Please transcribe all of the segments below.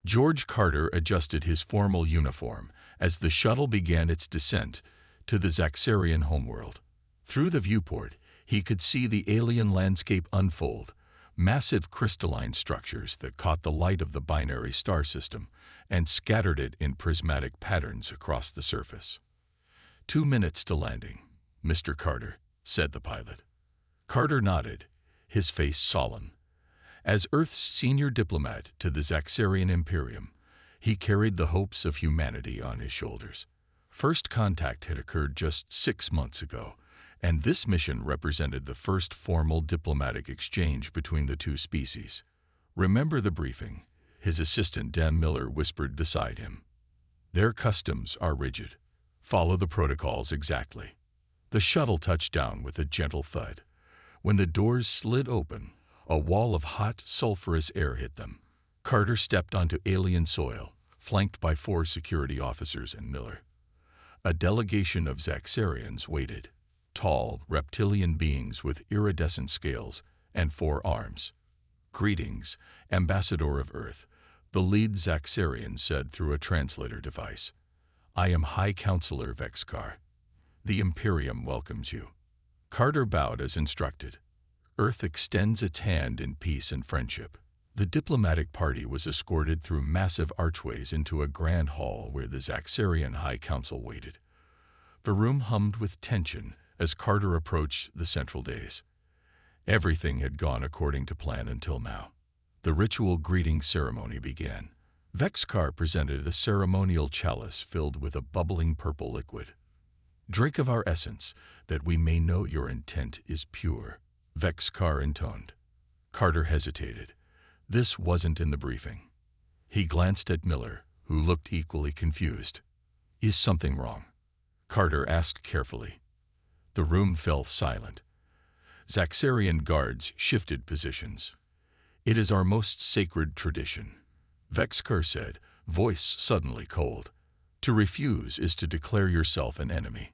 George Carter adjusted his formal uniform as the shuttle began its descent to the Zaxxarian homeworld. Through the viewport, he could see the alien landscape unfold, massive crystalline structures that caught the light of the binary star system and scattered it in prismatic patterns across the surface. 2 minutes to landing, Mr. Carter, said the pilot. Carter nodded, his face solemn. As Earth's senior diplomat to the Zaxxarian Imperium, he carried the hopes of humanity on his shoulders. First contact had occurred just 6 months ago, and this mission represented the first formal diplomatic exchange between the two species. Remember the briefing, his assistant Dan Miller whispered beside him. Their customs are rigid. Follow the protocols exactly. The shuttle touched down with a gentle thud. When the doors slid open, a wall of hot, sulfurous air hit them. Carter stepped onto alien soil, flanked by 4 security officers and Miller. A delegation of Zaxxarians waited, tall, reptilian beings with iridescent scales and 4 arms. Greetings, Ambassador of Earth, the lead Zaxxarian said through a translator device. I am High Counselor Vexkar. The Imperium welcomes you. Carter bowed as instructed. Earth extends its hand in peace and friendship. The diplomatic party was escorted through massive archways into a grand hall where the Zaxxarian High Council waited. The room hummed with tension as Carter approached the central dais. Everything had gone according to plan until now. The ritual greeting ceremony began. Vexkar presented a ceremonial chalice filled with a bubbling purple liquid. Drink of our essence, that we may know your intent is pure, Vexkar intoned. Carter hesitated. This wasn't in the briefing. He glanced at Miller, who looked equally confused. Is something wrong? Carter asked carefully. The room fell silent. Zaxxarian guards shifted positions. It is our most sacred tradition, Vexkar said, voice suddenly cold. To refuse is to declare yourself an enemy.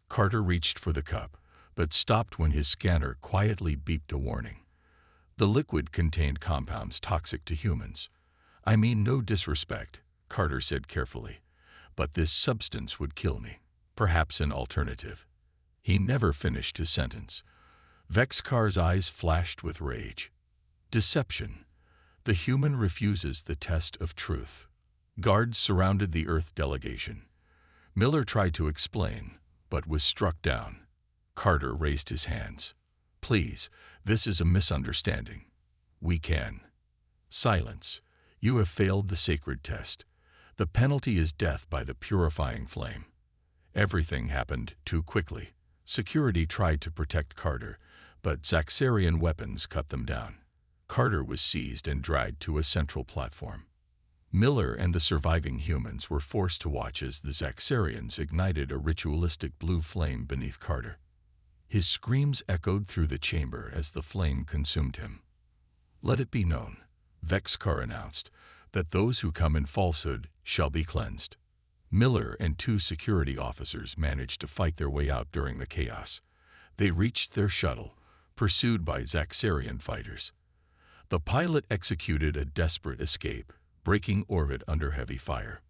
Carter reached for the cup, but stopped when his scanner quietly beeped a warning. The liquid contained compounds toxic to humans. I mean no disrespect, Carter said carefully, but this substance would kill me. Perhaps an alternative. He never finished his sentence. Vexkar's eyes flashed with rage. Deception. The human refuses the test of truth. Guards surrounded the Earth delegation. Miller tried to explain, but was struck down. Carter raised his hands. Please, this is a misunderstanding. We can. Silence. You have failed the sacred test. The penalty is death by the purifying flame. Everything happened too quickly. Security tried to protect Carter, but Zaxxarian weapons cut them down. Carter was seized and dragged to a central platform. Miller and the surviving humans were forced to watch as the Zaxxarians ignited a ritualistic blue flame beneath Carter. His screams echoed through the chamber as the flame consumed him. Let it be known, Vexkar announced, that those who come in falsehood shall be cleansed. Miller and 2 security officers managed to fight their way out during the chaos. They reached their shuttle, pursued by Zaxxarian fighters. The pilot executed a desperate escape, breaking orbit under heavy fire.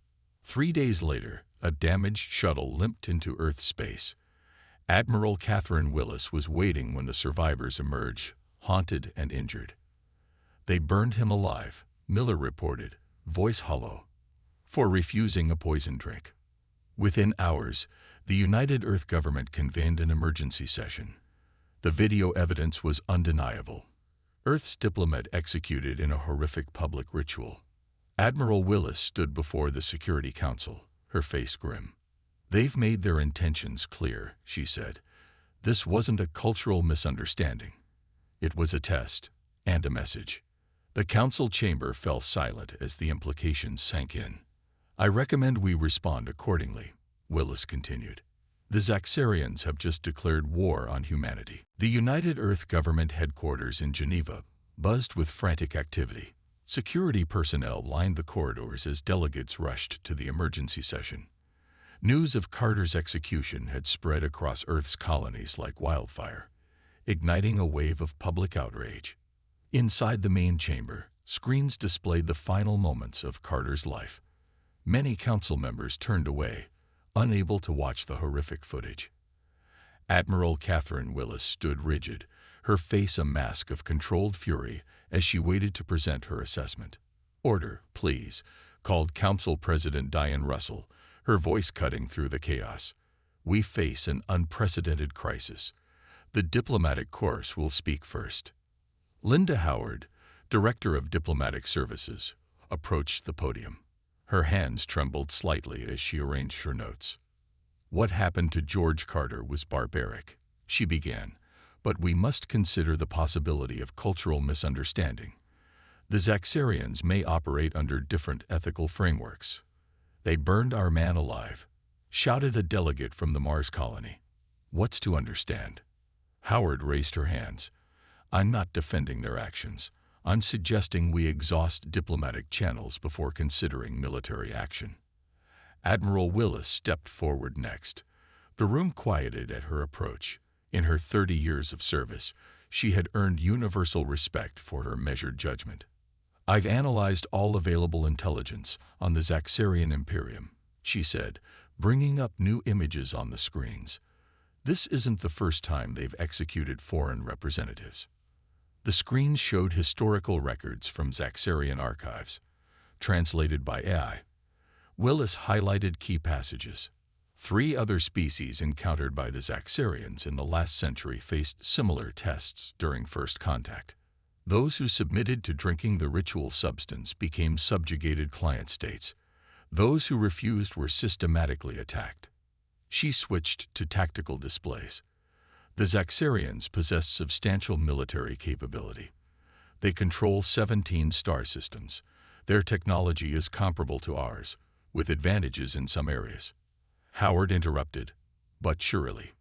3 days later, a damaged shuttle limped into Earth space. Admiral Catherine Willis was waiting when the survivors emerged, haunted and injured. They burned him alive, Miller reported, voice hollow, for refusing a poison drink. Within hours, the United Earth government convened an emergency session. The video evidence was undeniable. Earth's diplomat executed in a horrific public ritual. Admiral Willis stood before the Security Council, her face grim. They've made their intentions clear, she said. This wasn't a cultural misunderstanding. It was a test and a message. The council chamber fell silent as the implications sank in. I recommend we respond accordingly, Willis continued. The Zaxxarians have just declared war on humanity. The United Earth government headquarters in Geneva buzzed with frantic activity. Security personnel lined the corridors as delegates rushed to the emergency session. News of Carter's execution had spread across Earth's colonies like wildfire, igniting a wave of public outrage. Inside the main chamber, Screens displayed the final moments of Carter's life. Many council members turned away, unable to watch the horrific footage. Admiral Catherine Willis stood rigid, her face a mask of controlled fury as she waited to present her assessment. "Order, please," called Council President Diane Russell, her voice cutting through the chaos. "We face an unprecedented crisis. The diplomatic corps will speak first." Linda Howard, Director of Diplomatic Services, approached the podium. Her hands trembled slightly as she arranged her notes. "What happened to George Carter was barbaric," she began, "but we must consider the possibility of cultural misunderstanding. The Zaxxarians may operate under different ethical frameworks. They burned our man alive," shouted a delegate from the Mars colony. "What's to understand?" Howard raised her hands. "I'm not defending their actions. I'm suggesting we exhaust diplomatic channels before considering military action." Admiral Willis stepped forward next. The room quieted at her approach. In her 30 years of service, she had earned universal respect for her measured judgment. "I've analyzed all available intelligence on the Zaxxarian Imperium," she said, bringing up new images on the screens. "This isn't the first time they've executed foreign representatives." The screen showed historical records from Zaxxarian archives, translated by AI. Willis highlighted key passages. 3 other species encountered by the Zaxxarians in the last century faced similar tests during first contact. Those who submitted to drinking the ritual substance became subjugated client states. Those who refused were systematically attacked. She switched to tactical displays. The Zaxxarians possess substantial military capability. They control 17 star systems. Their technology is comparable to ours, with advantages in some areas. Howard interrupted, "But surely."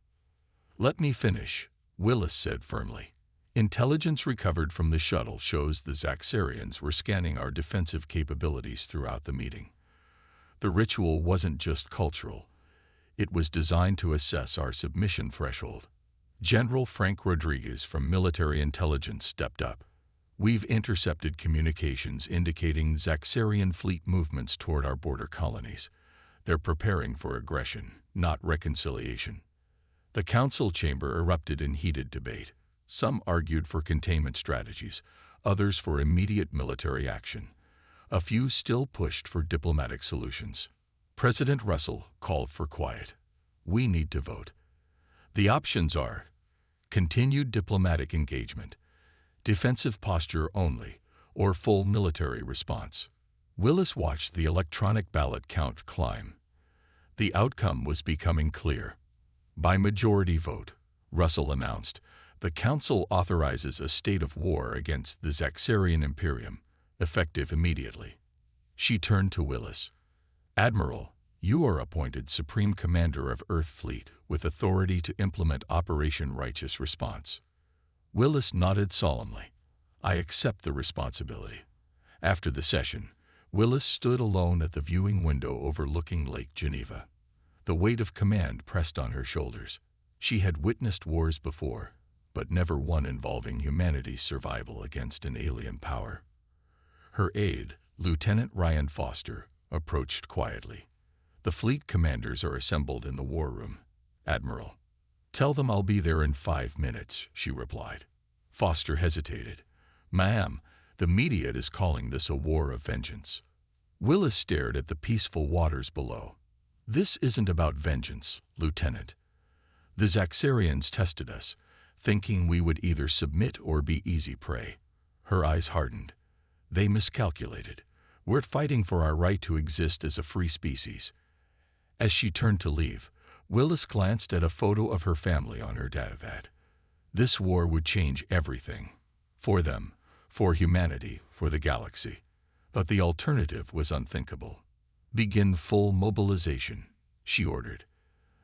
"Let me finish," Willis said firmly. "Intelligence recovered from the shuttle shows the Zaxxarians were scanning our defensive capabilities throughout the meeting. The ritual wasn't just cultural. It was designed to assess our submission threshold." General Frank Rodriguez from Military Intelligence stepped up. "We've intercepted communications indicating Zaxxarian fleet movements toward our border colonies. They're preparing for aggression, not reconciliation." The council chamber erupted in heated debate. Some argued for containment strategies, others for immediate military action. A few still pushed for diplomatic solutions. President Russell called for quiet. "We need to vote. The options are continued diplomatic engagement, defensive posture only, or full military response." Willis watched the electronic ballot count climb. The outcome was becoming clear. By majority vote, Russell announced, the Council authorizes a state of war against the Zaxxarian Imperium, effective immediately. She turned to Willis. "Admiral, you are appointed Supreme Commander of Earth Fleet with authority to implement Operation Righteous Response." Willis nodded solemnly. "I accept the responsibility." After the session, Willis stood alone at the viewing window overlooking Lake Geneva. The weight of command pressed on her shoulders. She had witnessed wars before, but never one involving humanity's survival against an alien power. Her aide, Lieutenant Ryan Foster, approached quietly. "The fleet commanders are assembled in the war room, Admiral." "Tell them I'll be there in 5 minutes," she replied. Foster hesitated. "Ma'am, the media is calling this a war of vengeance." Willis stared at the peaceful waters below. "This isn't about vengeance, Lieutenant. The Zaxxarians tested us, thinking we would either submit or be easy prey." Her eyes hardened. "They miscalculated. We're fighting for our right to exist as a free species." As she turned to leave, Willis glanced at a photo of her family on her datapad. This war would change everything. For them, for humanity, for the galaxy. But the alternative was unthinkable. "Begin full mobilization," she ordered.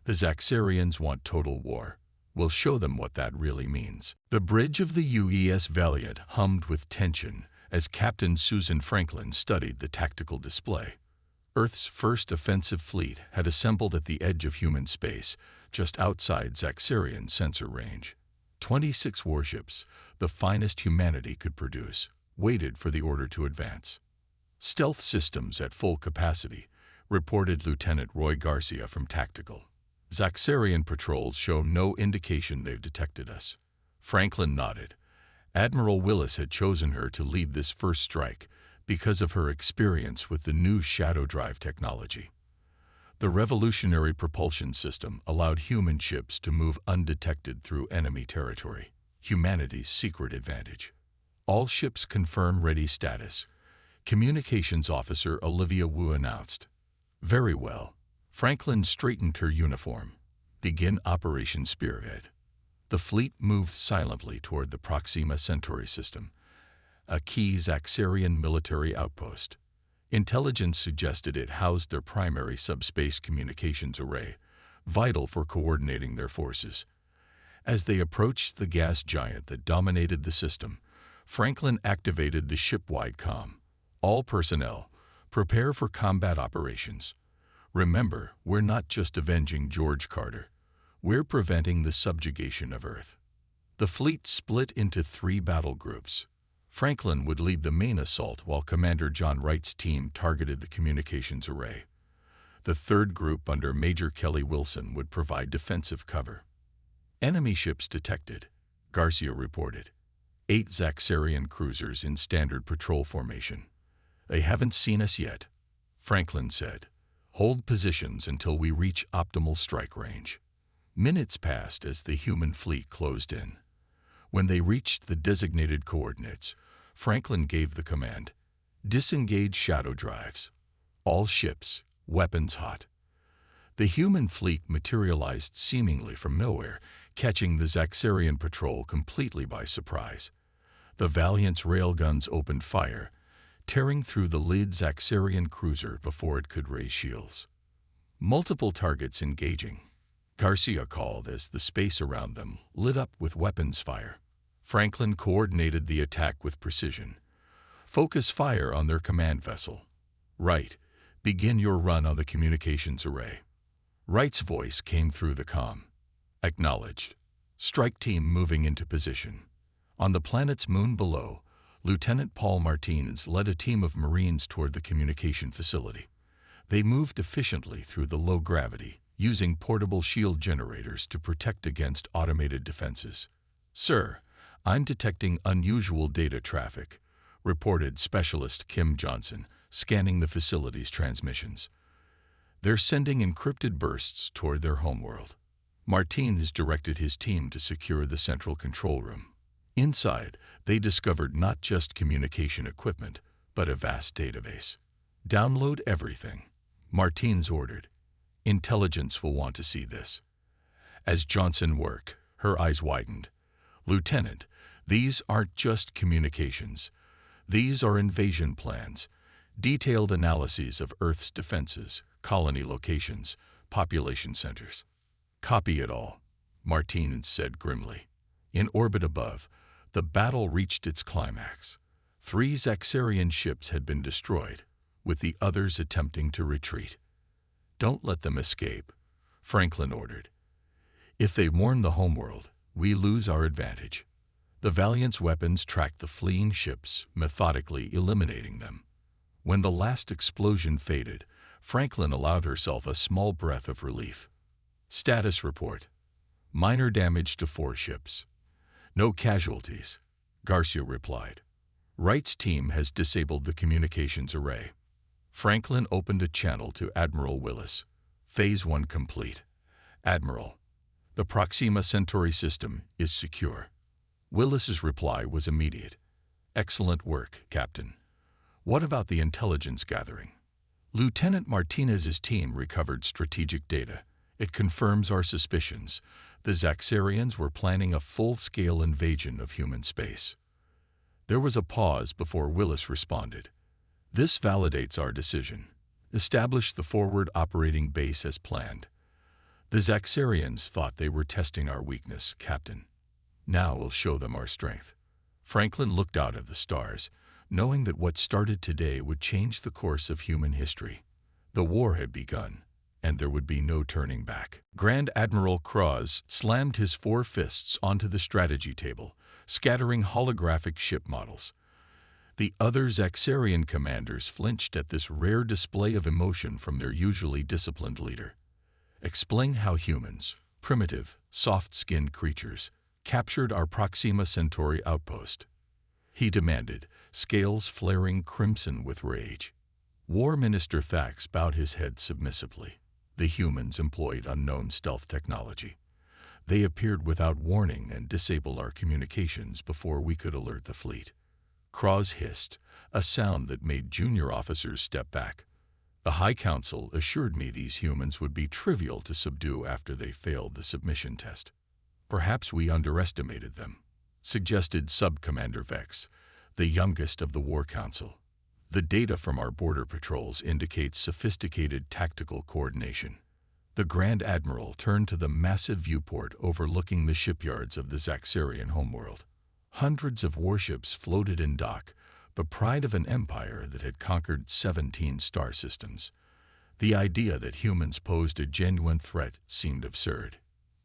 "The Zaxxarians want total war. We'll show them what that really means." The bridge of the UES Valiant hummed with tension as Captain Susan Franklin studied the tactical display. Earth's first offensive fleet had assembled at the edge of human space, just outside Zaxxarian sensor range. 26 warships, the finest humanity could produce, waited for the order to advance. "Stealth systems at full capacity," reported Lieutenant Roy Garcia from Tactical. "Zaxarian patrols show no indication they've detected us." Franklin nodded. Admiral Willis had chosen her to lead this first strike because of her experience with the new shadow drive technology. The revolutionary propulsion system allowed human ships to move undetected through enemy territory, humanity's secret advantage. "All ships confirm ready status," Communications Officer Olivia Wu announced. "Very well." Franklin straightened her uniform. "Begin Operation Spearhead." The fleet moved silently toward the Proxima Centauri system, a key Zaxarian military outpost. Intelligence suggested it housed their primary subspace communications array, vital for coordinating their forces. As they approached the gas giant that dominated the system, Franklin activated the ship-wide comm. "All personnel, prepare for combat operations. Remember, we're not just avenging George Carter. We're preventing the subjugation of Earth." The fleet split into 3 battle groups. Franklin would lead the main assault while Commander John Wright's team targeted the communications array. The 3rd group under Major Kelly Wilson would provide defensive cover. "Enemy ships detected," Garcia reported. 8 Zaxarian cruisers in standard patrol formation. "They haven't seen us yet," Franklin said. "Hold positions until we reach optimal strike range." Minutes passed as the human fleet closed in. When they reached the designated coordinates, Franklin gave the command, "Disengage shadow drives. All ships, weapons hot." The human fleet materialized seemingly from nowhere, catching the Zaxarian patrol completely by surprise. The Valiant's railguns opened fire, tearing through the lead Zaxarian cruiser before it could raise shields. "Multiple targets engaging," Garcia called as the space around them lit up with weapons fire. Franklin coordinated the attack with precision. "Focus fire on their command vessel." "Right. Begin your run on the communications array." Wright's voice came through the comm. "Acknowledged. Strike team moving into position." On the planet's moon below, Lieutenant Paul Martinez led a team of Marines toward the communication facility. They moved efficiently through the low gravity, using portable shield generators to protect against automated defenses. "Sir, I'm detecting unusual data traffic," reported Specialist Kim Johnson, scanning the facility's transmissions. "They're sending encrypted bursts toward their homeworld." Martinez directed his team to secure the central control room. Inside, they discovered not just communication equipment, but a vast database. "Download everything," Martinez ordered. "Intelligence will want to see this." As Johnson worked, her eyes widened. "Lieutenant, these aren't just communications. These are invasion plans, detailed analyses of Earth's defenses, colony locations, population centers." "Copy it all," Martinez said grimly. In orbit above, the battle reached its climax. 3 Zaxarian ships had been destroyed, with the others attempting to retreat. "Don't let them escape," Franklin ordered. "If they warn the homeworld, we lose our advantage." The Valiant's weapons tracked the fleeing ships, methodically eliminating them. When the last explosion faded, Franklin allowed herself a small breath of relief. "Status report. Minor damage to 4 ships. No casualties," Garcia replied. "Wright's team has disabled the communications array." Franklin opened a channel to Admiral Willis. "Phase 1 complete. Admiral, the Proxima Centauri system is secure." Willis's reply was immediate. "Excellent work, Captain. What about the intelligence gathering?" "Lieutenant Martinez's team recovered strategic data. It confirms our suspicions. The Zaxarians were planning a full-scale invasion of human space." There was a pause before Willis responded. "This validates our decision. Establish the forward operating base as planned. The Zaxarians thought they were testing our weakness, Captain. Now we'll show them our strength." Franklin looked out at the stars, knowing that what started today would change the course of human history. The war had begun, and there would be no turning back. Grand Admiral Cross slammed his 4 fists onto the strategy table, scattering holographic ship models. The other Zaxarian commanders flinched at this rare display of emotion from their usually disciplined leader. Explain how humans, primitive, soft-skinned creatures, captured our Proxima Centauri outpost, he demanded, scales flaring crimson with rage. War Minister Thax bowed his head submissively. The humans employed unknown stealth technology. They appeared without warning and disabled our communications before we could alert the fleet. Cross hissed, a sound that made junior officers step back. The High Council assured me these humans would be trivial to subdue after they failed the submission test. Perhaps we underestimated them, suggested Sub-Commander Vex, the youngest of the War Council. The data from our border patrols indicates sophisticated tactical coordination. The Grand Admiral turned to the massive viewport overlooking the shipyards of the Zaxarian homeworld. Hundreds of warships floated in dock, the pride of an empire that had conquered 17 star systems. The idea that humans posed a genuine threat seemed absurd.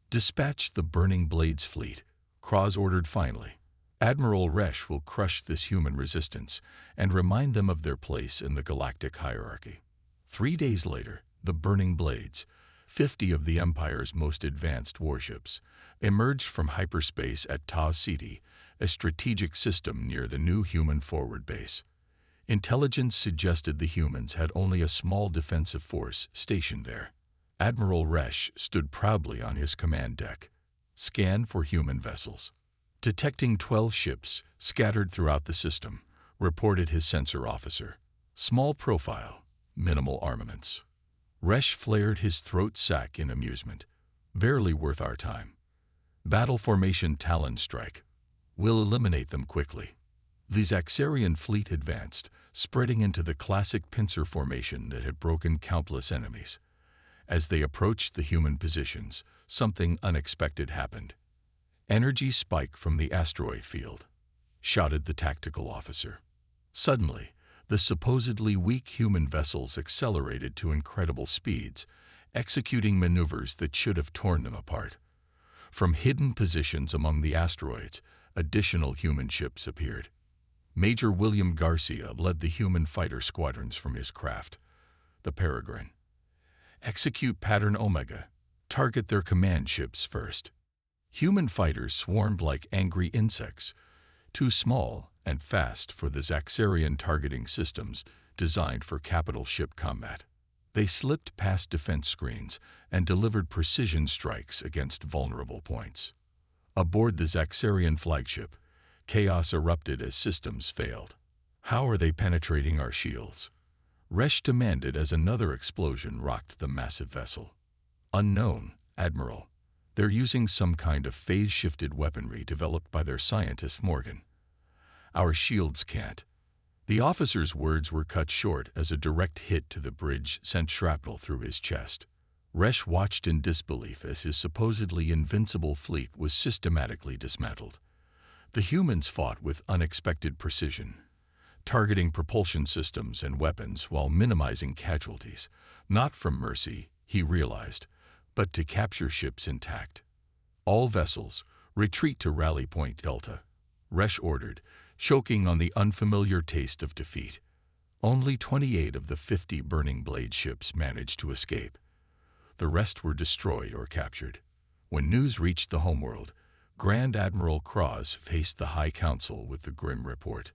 Dispatch the Burning Blades fleet, Cross ordered finally. Admiral Resch will crush this human resistance and remind them of their place in the galactic hierarchy. 3 days later, the Burning Blades, 50 of the Empire's most advanced warships, emerged from hyperspace at Tau Ceti, a strategic system near the new human forward base. Intelligence suggested the humans had only a small defensive force stationed there. Admiral Resch stood proudly on his command deck. Scan for human vessels. Detecting 12 ships scattered throughout the system, reported his sensor officer. Small profile, minimal armaments. Resch flared his throat sack in amusement. Barely worth our time. Battle formation Talon strike. We'll eliminate them quickly. The Zaxarian fleet advanced, spreading into the classic pincer formation that had broken countless enemies. As they approached the human positions, something unexpected happened. Energy spike from the asteroid field, shouted the tactical officer. Suddenly, the supposedly weak human vessels accelerated to incredible speeds, executing maneuvers that should have torn them apart. From hidden positions among the asteroids, additional human ships appeared. Major William Garcia led the human fighter squadrons from his craft, the Peregrine. Execute Pattern Omega. Target their command ships first. Human fighters swarmed like angry insects, too small and fast for the Zaxarian targeting systems designed for capital ship combat. They slipped past defense screens and delivered precision strikes against vulnerable points. Aboard the Zaxarian flagship, chaos erupted as systems failed. How are they penetrating our shields? Resch demanded as another explosion rocked the massive vessel. Unknown, Admiral. They're using some kind of phase-shifted weaponry developed by their scientist Morgan. Our shields can't. The officer's words were cut short as a direct hit to the bridge sent shrapnel through his chest. Resch watched in disbelief as his supposedly invincible fleet was systematically dismantled. The humans fought with unexpected precision, targeting propulsion systems and weapons while minimizing casualties, not from mercy, he realized, but to capture ships intact. All vessels, retreat to Rally Point Delta, Resch ordered, choking on the unfamiliar taste of defeat. Only 28 of the 50 Burning Blade ships managed to escape. The rest were destroyed or captured. When news reached the homeworld, Grand Admiral Cross faced the High Council with the grim report.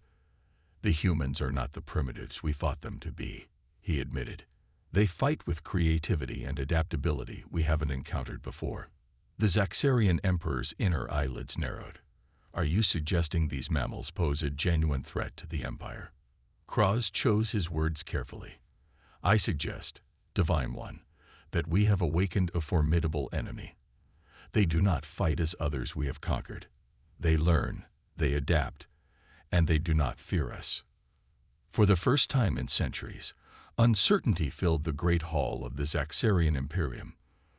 The humans are not the primitives we thought them to be, he admitted. They fight with creativity and adaptability we haven't encountered before. The Zaxarian Emperor's inner eyelids narrowed. Are you suggesting these mammals pose a genuine threat to the Empire? Cross chose his words carefully. I suggest, Divine One, that we have awakened a formidable enemy. They do not fight as others we have conquered. They learn, they adapt, and they do not fear us. For the first time in centuries, uncertainty filled the great hall of the Zaxarian Imperium.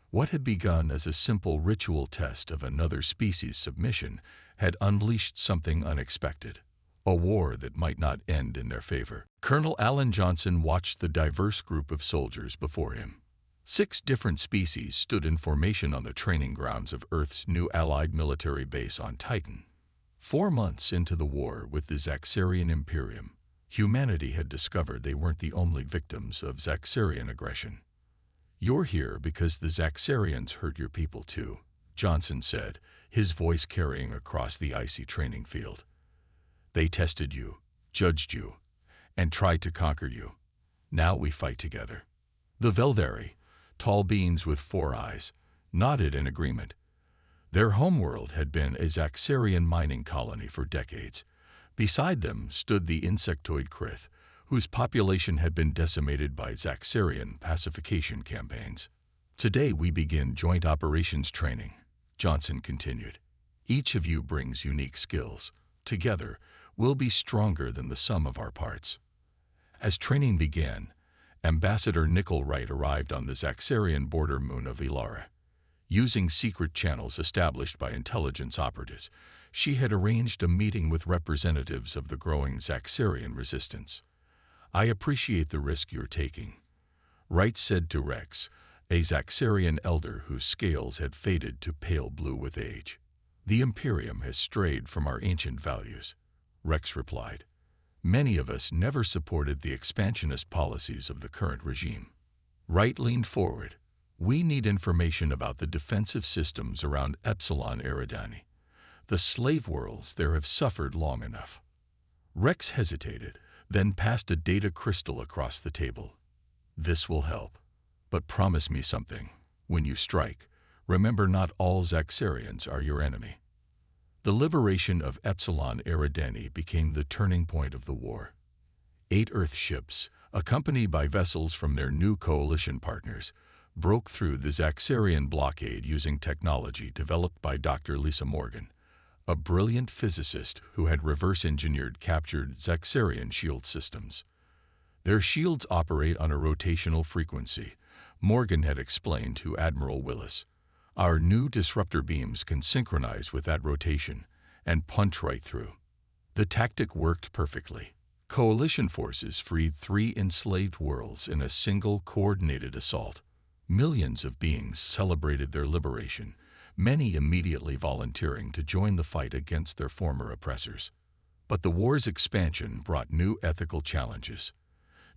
What had begun as a simple ritual test of another species' submission had unleashed something unexpected, a war that might not end in their favor. Colonel Alan Johnson watched the diverse group of soldiers before him. 6 different species stood in formation on the training grounds of Earth's new allied military base on Titan. 4 months into the war with the Zaxxarian Imperium, humanity had discovered they weren't the only victims of Zaxxarian aggression. "You're here because the Zaxxarians hurt your people too," Johnson said, his voice carrying across the icy training field. "They tested you, judged you, and tried to conquer you. Now we fight together." The Velvari, tall beings with 4 eyes, nodded in agreement. Their homeworld had been a Zaxxarian mining colony for decades. Beside them stood the insectoid Krith, whose population had been decimated by Zaxxarian pacification campaigns. "Today we begin joint operations training," Johnson continued. "Each of you brings unique skills. Together, we'll be stronger than the sum of our parts." As training began, Ambassador Nickel Wright arrived on the Zaxxarian border moon of Ilara. Using secret channels established by intelligence operatives, she had arranged a meeting with representatives of the growing Zaxxarian resistance. "I appreciate the risk you're taking," Wright said to Rex, a Zaxxarian elder whose scales had faded to pale blue with age. "The Imperium has strayed from our ancient values," Rex replied. "Many of us never supported the expansionist policies of the current regime." Wright leaned forward. "We need information about the defensive systems around Epsilon Eridani. The slave worlds there have suffered long enough." Rex hesitated, then passed a data crystal across the table. "This will help. But promise me something. When you strike, remember not all Zaxxarians are your enemy." The liberation of Epsilon Eridani became the turning point of the war. 8 Earth ships, accompanied by vessels from their new coalition partners, broke through the Zaxxarian blockade using technology developed by Dr. Lisa Morgan, a brilliant physicist who had reverse-engineered captured Zaxxarian shield systems. "Their shields operate on a rotational frequency," Morgan had explained to Admiral Willis. "Our new disruptor beams can synchronize with that rotation and punch right through." The tactic worked perfectly. Coalition forces freed 3 enslaved worlds in a single coordinated assault. Millions of beings celebrated their liberation, many immediately volunteering to join the fight against their former oppressors. But the war's expansion brought new ethical challenges.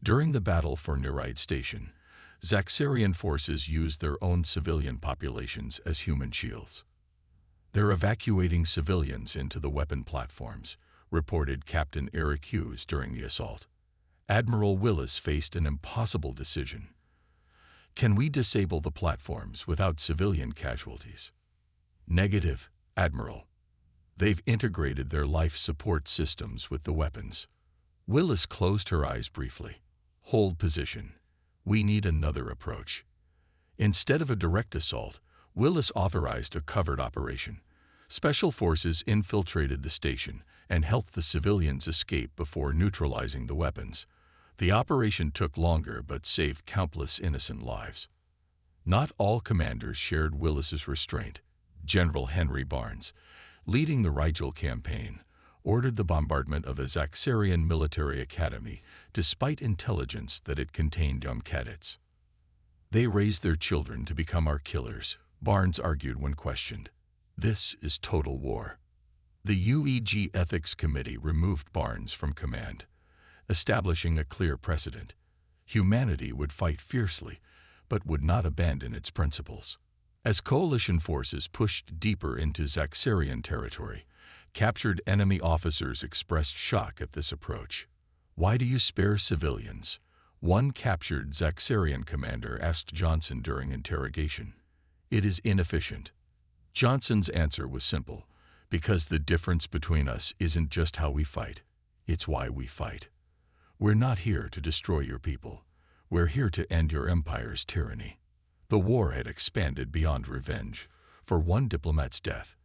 During the battle for Nereid Station, Zaxxarian forces used their own civilian populations as human shields. "They're evacuating civilians into the weapon platforms," reported Captain Eric Hughes during the assault. Admiral Willis faced an impossible decision. "Can we disable the platforms without civilian casualties?" "Negative, Admiral. They've integrated their life support systems with the weapons." Willis closed her eyes briefly. "Hold position. We need another approach." Instead of a direct assault, Willis authorized a covered operation. Special forces infiltrated the station and helped the civilians escape before neutralizing the weapons. The operation took longer but saved countless innocent lives. Not all commanders shared Willis's restraint. General Henry Barnes, leading the Rigel campaign, ordered the bombardment of a Zaxxarian military academy, despite intelligence that it contained young cadets. "They raised their children to become our killers," Barnes argued when questioned. "This is total war." The UEG Ethics Committee removed Barnes from command, establishing a clear precedent. Humanity would fight fiercely, but would not abandon its principles. As coalition forces pushed deeper into Zaxxarian territory, captured enemy officers expressed shock at this approach. "Why do you spare civilians?" one captured Zaxxarian commander asked Johnson during interrogation. "It is inefficient." Johnson's answer was simple: "Because the difference between us isn't just how we fight, it's why we fight. We're not here to destroy your people. We're here to end your empire's tyranny." The war had expanded beyond revenge for one diplomat's death.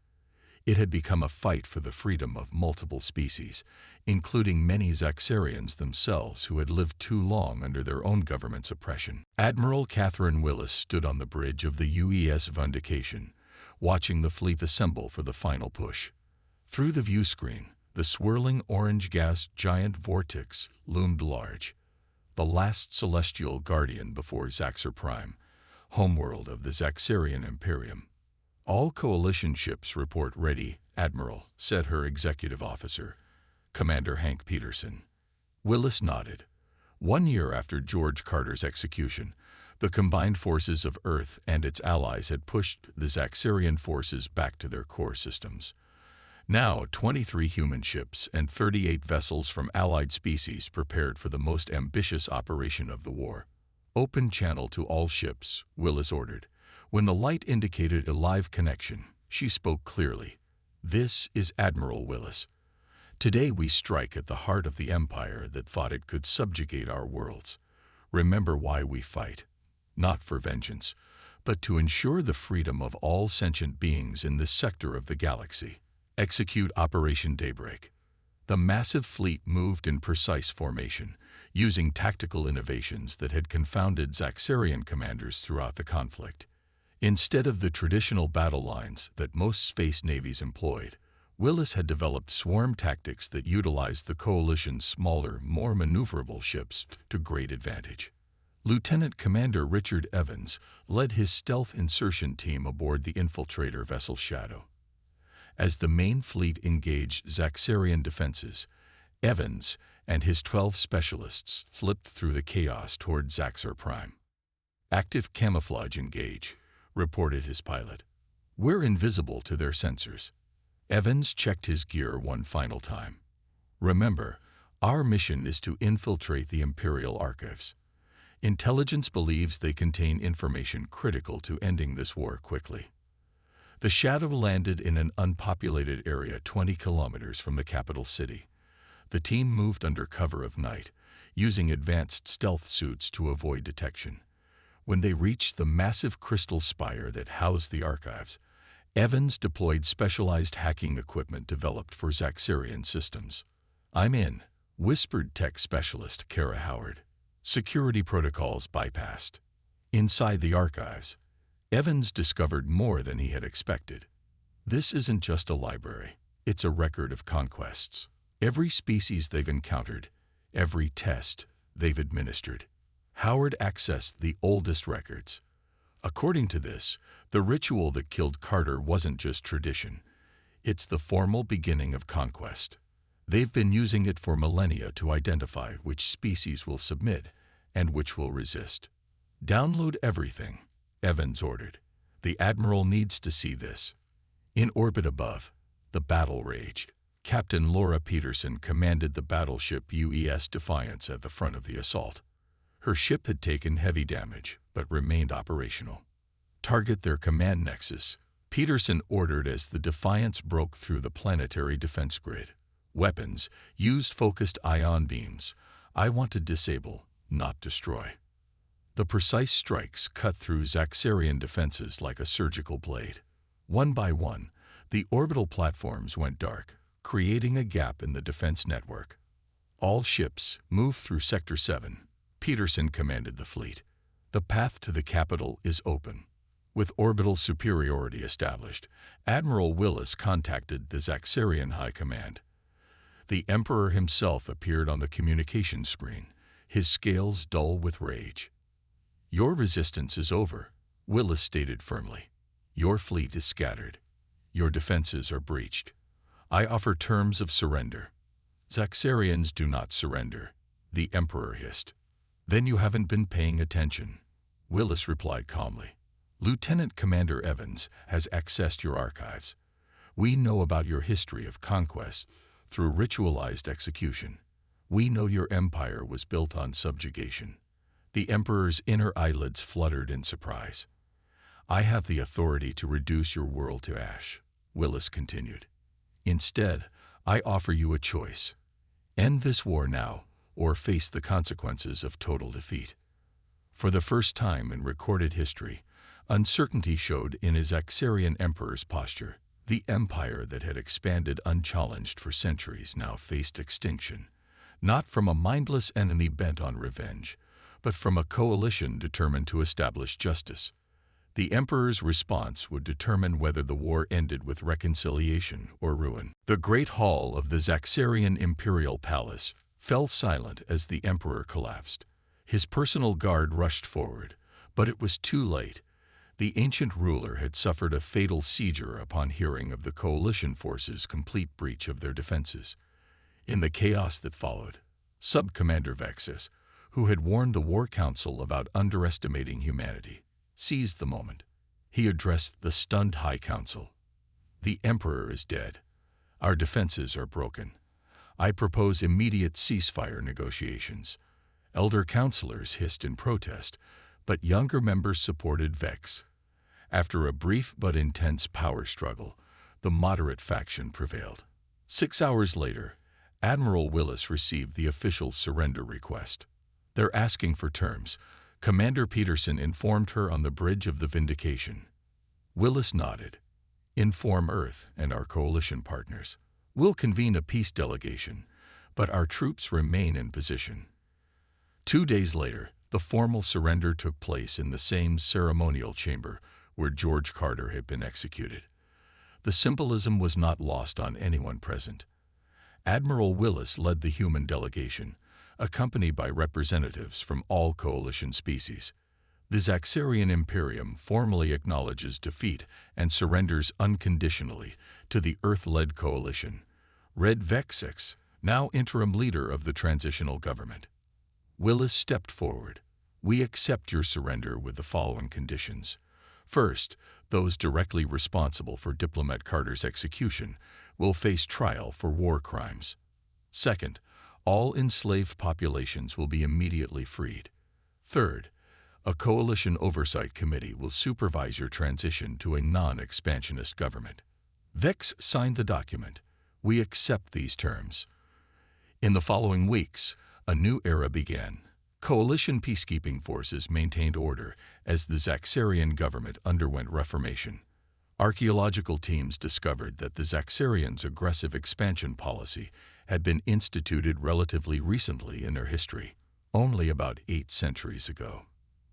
It had become a fight for the freedom of multiple species, including many Zaxxarians themselves who had lived too long under their own government's oppression. Admiral Catherine Willis stood on the bridge of the UES Vindication, watching the fleet assemble for the final push. Through the view screen, the swirling orange gas giant vortex loomed large, the last celestial guardian before Zaxxar Prime, homeworld of the Zaxxarian Imperium. "All coalition ships report ready "Admiral," said her executive officer, Commander Hank Peterson. Willis nodded. 1 year after George Carter's execution, the combined forces of Earth and its allies had pushed the Zaxxarian forces back to their core systems. Now, 23 human ships and 38 vessels from allied species prepared for the most ambitious operation of the war. "Open channel to all ships," Willis ordered. When the light indicated a live connection, she spoke clearly. "This is Admiral Willis. Today we strike at the heart of the empire that thought it could subjugate our worlds. Remember why we fight. Not for vengeance, but to ensure the freedom of all sentient beings in this sector of the galaxy. Execute Operation Daybreak." The massive fleet moved in precise formation, using tactical innovations that had confounded Zaxxarian commanders throughout the conflict. Instead of the traditional battle lines that most space navies employed, Willis had developed swarm tactics that utilized the coalition's smaller, more maneuverable ships to great advantage. Lieutenant Commander Richard Evans led his stealth insertion team aboard the infiltrator vessel Shadow. As the main fleet engaged Zaxxarian defenses, Evans and his 12 specialists slipped through the chaos toward Zaxxar Prime. "Active camouflage engage," reported his pilot. "We're invisible to their sensors." Evans checked his gear one final time. "Remember, our mission is to infiltrate the Imperial archives. Intelligence believes they contain information critical to ending this war quickly." The Shadow landed in an unpopulated area 20 kilometers from the capital city. The team moved under cover of night, using advanced stealth suits to avoid detection. When they reached the massive crystal spire that housed the archives, Evans deployed specialized hacking equipment developed for Zaxxarian systems. "I'm in," whispered tech specialist Kara Howard. Security protocols bypassed. Inside the archives, Evans discovered more than he had expected. This isn't just a library, it's a record of conquests. Every species they've encountered, every test they've administered. Howard accessed the oldest records. According to this, the ritual that killed Carter wasn't just tradition. It's the formal beginning of conquest. They've been using it for millennia to identify which species will submit and which will resist. "Download everything," Evans ordered. "The Admiral needs to see this." In orbit above, the battle raged. Captain Laura Peterson commanded the battleship UES Defiance at the front of the assault. Her ship had taken heavy damage, but remained operational. "Target their command nexus," Peterson ordered as the Defiance broke through the planetary defense grid. "Weapons, used focused ion beams. I want to disable, not destroy." The precise strikes cut through Zaxxarian defenses like a surgical blade. One by one, the orbital platforms went dark, creating a gap in the defense network. "All ships, move through Sector 7, Peterson commanded the fleet. "The path to the capital is open." With orbital superiority established, Admiral Willis contacted the Zaxxarian High Command. The Emperor himself appeared on the communication screen, his scales dull with rage. "Your resistance is over," Willis stated firmly. "Your fleet is scattered. Your defenses are breached. I offer terms of surrender." "Zaxxarians do not surrender," the Emperor hissed. "Then you haven't been paying attention," Willis replied calmly. "Lieutenant Commander Evans has accessed your archives. We know about your history of conquest through ritualized execution. We know your empire was built on subjugation." The Emperor's inner eyelids fluttered in surprise. "I have the authority to reduce your world to ash," Willis continued. "Instead, I offer you a choice. End this war now, or face the consequences of total defeat." For the first time in recorded history, uncertainty showed in his Zaxxarian Emperor's posture. The empire that had expanded unchallenged for centuries now faced extinction, not from a mindless enemy bent on revenge, but from a coalition determined to establish justice. The Emperor's response would determine whether the war ended with reconciliation or ruin. The Great Hall of the Zaxxarian Imperial Palace fell silent as the Emperor collapsed. His personal guard rushed forward, but it was too late. The ancient ruler had suffered a fatal seizure upon hearing of the coalition forces' complete breach of their defenses. In the chaos that followed, Sub-Commander Vexus, who had warned the War Council about underestimating humanity, seized the moment. He addressed the stunned High Council. "The Emperor is dead. Our defenses are broken. I propose immediate ceasefire negotiations." Elder councilors hissed in protest, but younger members supported Vex. After a brief but intense power struggle, the moderate faction prevailed. 6 hours later, Admiral Willis received the official surrender request. "They're asking for terms," Commander Peterson informed her on the bridge of the Vindication. Willis nodded. "Inform Earth and our coalition partners. We'll convene a peace delegation, but our troops remain in position." 2 days later, the formal surrender took place in the same ceremonial chamber where George Carter had been executed. The symbolism was not lost on anyone present. Admiral Willis led the human delegation, accompanied by representatives from all coalition species. The Zaxxarian Imperium formally acknowledges defeat and surrenders unconditionally to the Earth-led coalition. Red Vexix, now interim leader of the transitional government. Willis stepped forward. "We accept your surrender with the following conditions. First, those directly responsible for Diplomat Carter's execution will face trial for war crimes. Second, all enslaved populations will be immediately freed. Third, a coalition oversight committee will supervise your transition to a non-expansionist government." Vex signed the document. "We accept these terms." In the following weeks, a new era began. Coalition peacekeeping forces maintained order as the Zaxxarian government underwent reformation. Archaeological teams discovered that the Zaxxarians' aggressive expansion policy had been instituted relatively recently in their history, only about 8 centuries ago.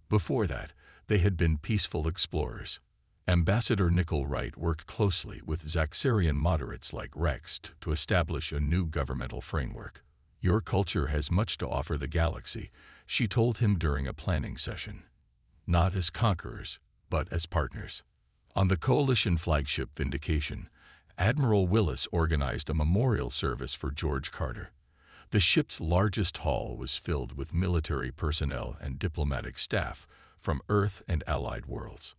Before that, they had been peaceful explorers. Ambassador Nickel Wright worked closely with Zaxxarian moderates like Rex to establish a new governmental framework. "Your culture has much to offer the galaxy," she told him during a planning session. "Not as conquerors, but as partners." On the coalition flagship Vindication, Admiral Willis organized a memorial service for George Carter. The ship's largest hall was filled with military personnel and diplomatic staff from Earth and allied worlds.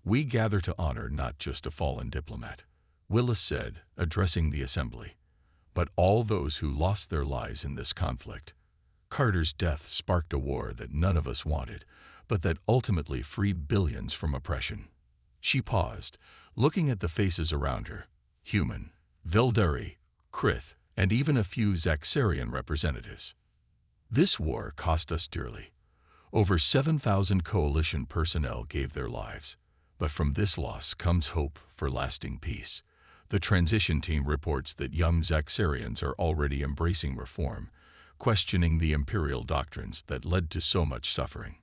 "We gather to honor not just a fallen diplomat," Willis said, addressing the assembly, "but all those who lost their lives in this conflict. Carter's death sparked a war that none of us wanted, but that ultimately freed billions from oppression." She paused, looking at the faces around her. Human, Velderi, Krith, and even a few Zaxxarian representatives. "This war cost us dearly. Over 7,000 coalition personnel gave their lives. But from this loss comes hope for lasting peace." The transition team reports that young Zaxxarians are already embracing reform, questioning the imperial doctrines that led to so much suffering.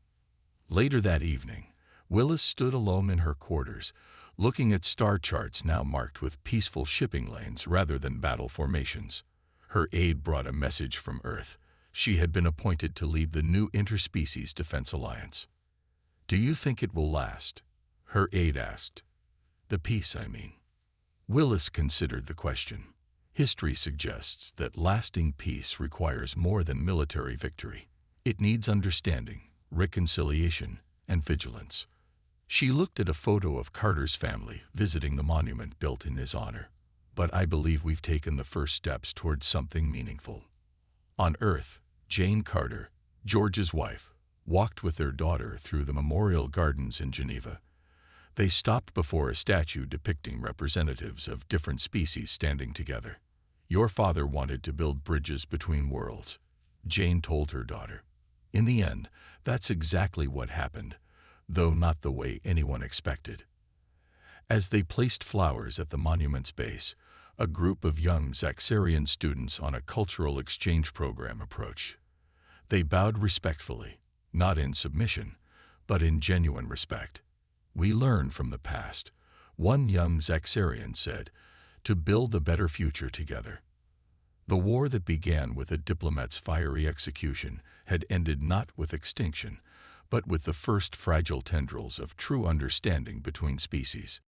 Later that evening, Willis stood alone in her quarters, looking at star charts now marked with peaceful shipping lanes rather than battle formations. Her aide brought a message from Earth. She had been appointed to lead the new Interspecies Defense Alliance. "Do you think it will last?" her aide asked. "The peace, I mean." Willis considered the question. History suggests that lasting peace requires more than military victory. It needs understanding, reconciliation, and vigilance. She looked at a photo of Carter's family visiting the monument built in his honor. "But I believe we've taken the first steps towards something meaningful." On Earth, Jane Carter, George's wife, walked with their daughter through the Memorial Gardens in Geneva. They stopped before a statue depicting representatives of different species standing together. "Your father wanted to build bridges between worlds," Jane told her daughter. "In the end, that's exactly what happened, though not the way anyone expected." As they placed flowers at the monument's base, a group of young Zaxxarian students on a cultural exchange program approached. They bowed respectfully, not in submission, but in genuine respect. "We learn from the past," one young Zaxxarian said, "to build a better future together." The war that began with a diplomat's fiery execution had ended not with extinction, but with the first fragile tendrils of true understanding between species.